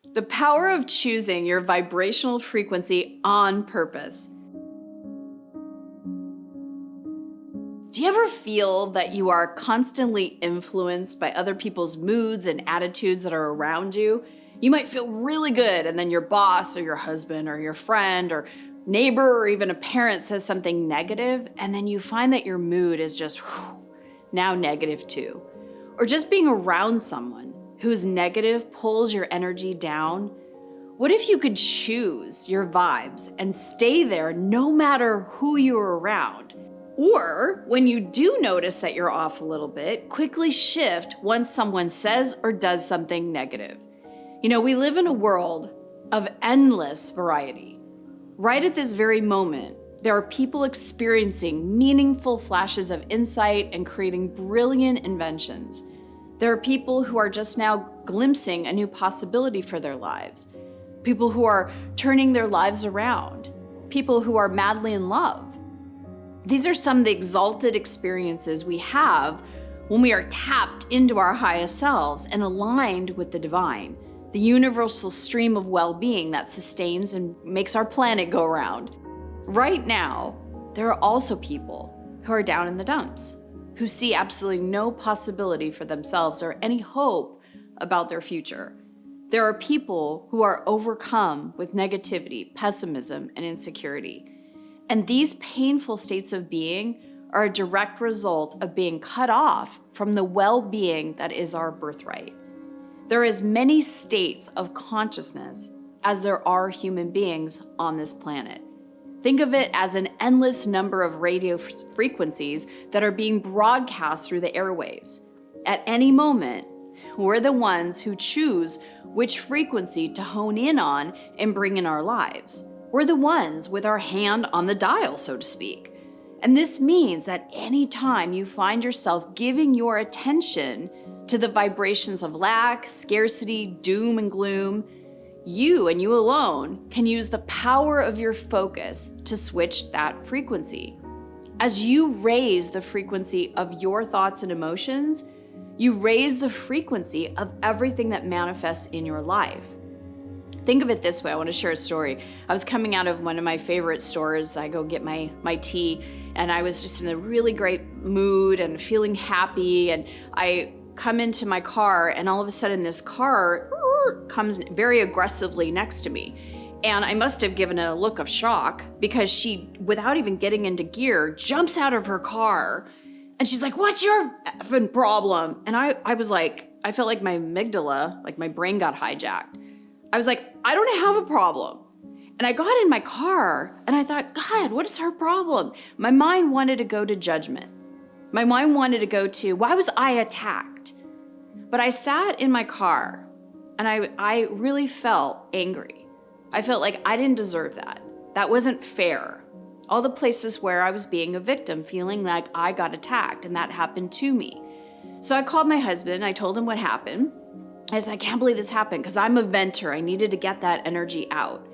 The power of choosing your vibrational frequency on purpose. Do you ever feel that you are constantly influenced by other people's moods and attitudes that are around you? You might feel really good, and then your boss or your husband or your friend or neighbor or even a parent says something negative, and then you find that your mood is just now negative too. Or just being around someone who's negative pulls your energy down. What if you could choose your vibes and stay there no matter who you're around? Or when you do notice that you're off a little bit, quickly shift once someone says or does something negative. We live in a world of endless variety. Right at this very moment, there are people experiencing meaningful flashes of insight and creating brilliant inventions. There are people who are just now glimpsing a new possibility for their lives. People who are turning their lives around. People who are madly in love. These are some of the exalted experiences we have when we are tapped into our highest selves and aligned with the divine, the universal stream of well-being that sustains and makes our planet go around. Right now, there are also people who are down in the dumps, who see absolutely no possibility for themselves or any hope about their future. There are people who are overcome with negativity, pessimism, and insecurity. And these painful states of being are a direct result of being cut off from the well-being that is our birthright. There are as many states of consciousness as there are human beings on this planet. Think of it as an endless number of radio frequencies that are being broadcast through the airwaves. At any moment, we're the ones who choose which frequency to hone in on and bring in our lives. We're the ones with our hand on the dial, so to speak. And this means that anytime you find yourself giving your attention to the vibrations of lack, scarcity, doom, and gloom, you and you alone can use the power of your focus to switch that frequency. As you raise the frequency of your thoughts and emotions, you raise the frequency of everything that manifests in your life. Think of it this way. I want to share a story. I was coming out of one of my favorite stores. I go get my tea, and I was just in a really great mood and feeling happy. And I come into my car, and all of a sudden this car comes very aggressively next to me. And I must have given a look of shock because she, without even getting into gear, jumps out of her car. And she's like, "What's your effing problem?" And I was like, I felt like my amygdala, like my brain got hijacked. I was like, "I don't have a problem." And I got in my car and I thought, God, what is her problem? My mind wanted to go to judgment. My mind wanted to go to, why was I attacked? But I sat in my car and I really felt angry. I felt like I didn't deserve that. That wasn't fair. All the places where I was being a victim, feeling like I got attacked, and that happened to me. So I called my husband, I told him what happened. I said, "I can't believe this happened," because I'm a venter. I needed to get that energy out.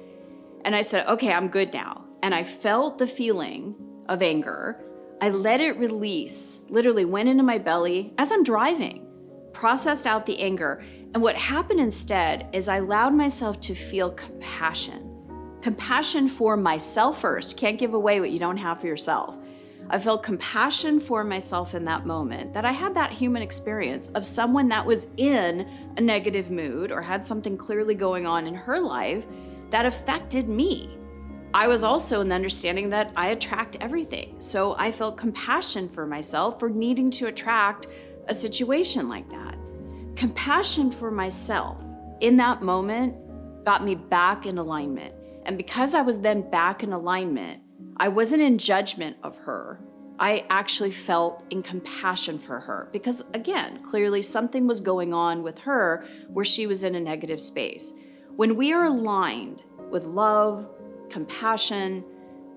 And I said, "Okay, I'm good now." And I felt the feeling of anger. I let it release, literally went into my belly as I'm driving, processed out the anger. And what happened instead is I allowed myself to feel compassion. Compassion for myself first. Can't give away what you don't have for yourself. I felt compassion for myself in that moment, that I had that human experience of someone that was in a negative mood or had something clearly going on in her life that affected me. I was also in the understanding that I attract everything. So I felt compassion for myself for needing to attract a situation like that. Compassion for myself in that moment got me back in alignment. And because I was then back in alignment, I wasn't in judgment of her. I actually felt in compassion for her because, again, clearly something was going on with her where she was in a negative space. When we are aligned with love, compassion,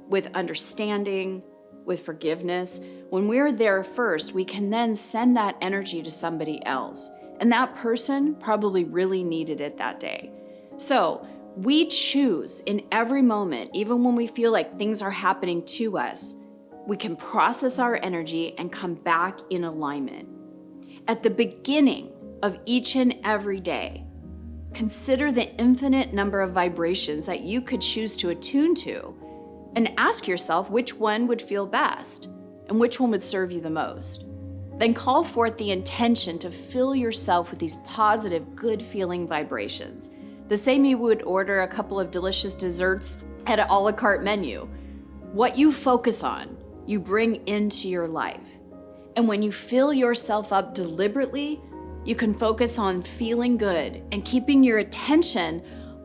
with understanding, with forgiveness, when we're there first, we can then send that energy to somebody else. And that person probably really needed it that day. So we choose in every moment, even when we feel like things are happening to us, we can process our energy and come back in alignment. At the beginning of each and every day, Consider the infinite number of vibrations that you could choose to attune to, and ask yourself which one would feel best and which one would serve you the most. Then call forth the intention to fill yourself with these positive, good-feeling vibrations, the same you would order a couple of delicious desserts at an a la carte menu. What you focus on, you bring into your life. And when you fill yourself up deliberately, you can focus on feeling good and keeping your attention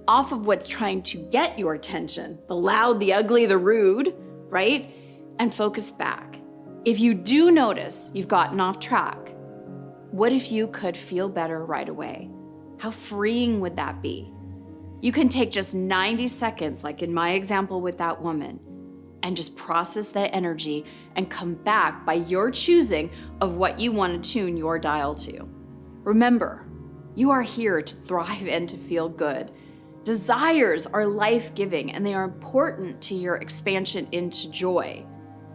off of what's trying to get your attention, the loud, the ugly, the rude, right? And focus back. If you do notice you've gotten off track, what if you could feel better right away? How freeing would that be? You can take just 90 seconds, like in my example with that woman, and just process that energy and come back by your choosing of what you want to tune your dial to. Remember, you are here to thrive and to feel good. Desires are life-giving and they are important to your expansion into joy.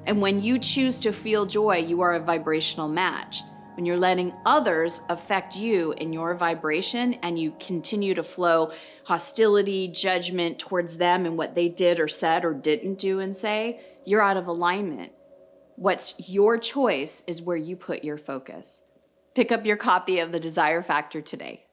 And when you choose to feel joy, you are a vibrational match. When you're letting others affect you in your vibration and you continue to flow hostility, judgment towards them and what they did or said or didn't do and say, you're out of alignment. What's your choice is where you put your focus. Pick up your copy of The Desire Factor today.